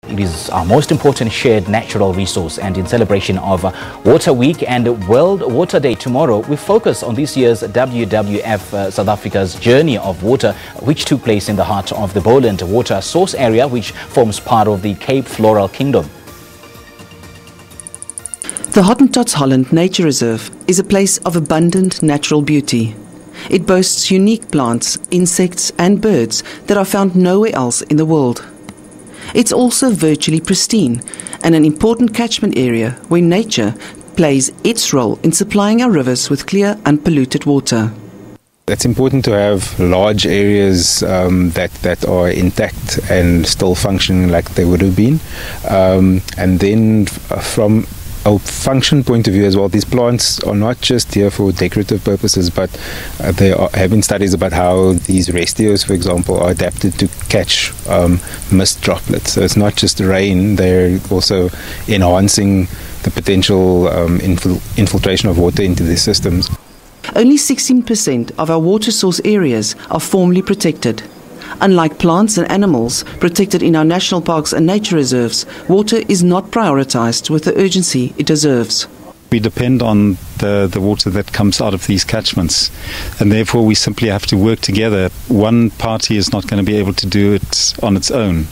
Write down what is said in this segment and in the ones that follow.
It is our most important shared natural resource, and in celebration of Water Week and World Water Day tomorrow, we focus on this year's WWF South Africa's Journey of Water, which took place in the heart of the Boland Water Source Area, which forms part of the Cape Floral Kingdom. The Hottentots Holland Nature Reserve is a place of abundant natural beauty. It boasts unique plants, insects and birds that are found nowhere else in the world. It's also virtually pristine and an important catchment area where nature plays its role in supplying our rivers with clear, unpolluted water. It's important to have large areas that are intact and still functioning like they would have been. And then from a function point of view as well, these plants are not just here for decorative purposes, but there have been studies about how these restios, for example, are adapted to catch mist droplets. So it's not just rain, they're also enhancing the potential infiltration of water into these systems. Only 16% of our water source areas are formally protected. Unlike plants and animals protected in our national parks and nature reserves, water is not prioritised with the urgency it deserves. We depend on the water that comes out of these catchments, and therefore we simply have to work together. One party is not going to be able to do it on its own.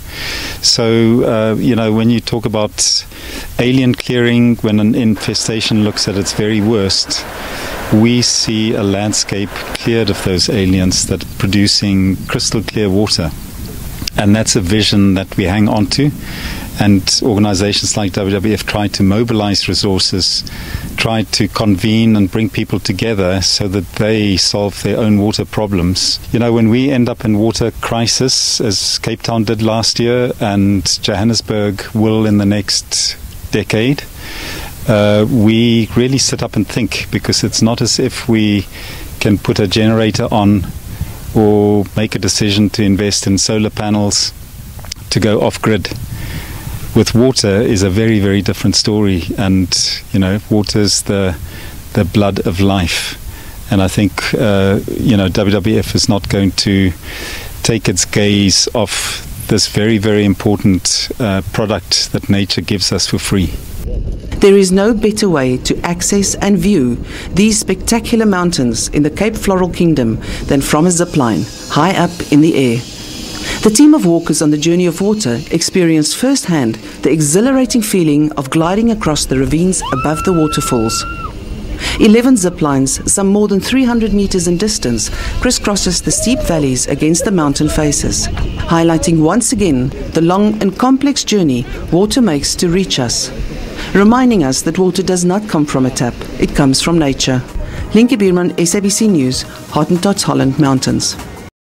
So, when you talk about alien clearing, when an infestation looks at its very worst, we see a landscape cleared of those aliens that are producing crystal clear water. And that's a vision that we hang on to. And organizations like WWF try to mobilize resources, try to convene and bring people together so that they solve their own water problems. When we end up in water crisis, as Cape Town did last year and Johannesburg will in the next decade, we really sit up and think, because it's not as if we can put a generator on or make a decision to invest in solar panels to go off-grid. With water is a very, very different story, and water's the blood of life. And I think WWF is not going to take its gaze off this very, very important product that nature gives us for free. There is no better way to access and view these spectacular mountains in the Cape Floral Kingdom than from a zipline high up in the air. The team of walkers on the Journey of Water experienced firsthand the exhilarating feeling of gliding across the ravines above the waterfalls. 11 ziplines, some more than 300 meters in distance, crisscrosses the steep valleys against the mountain faces, highlighting once again the long and complex journey water makes to reach us, reminding us that water does not come from a tap, it comes from nature. Linke Bierman, SABC News, Hottentots Holland Mountains.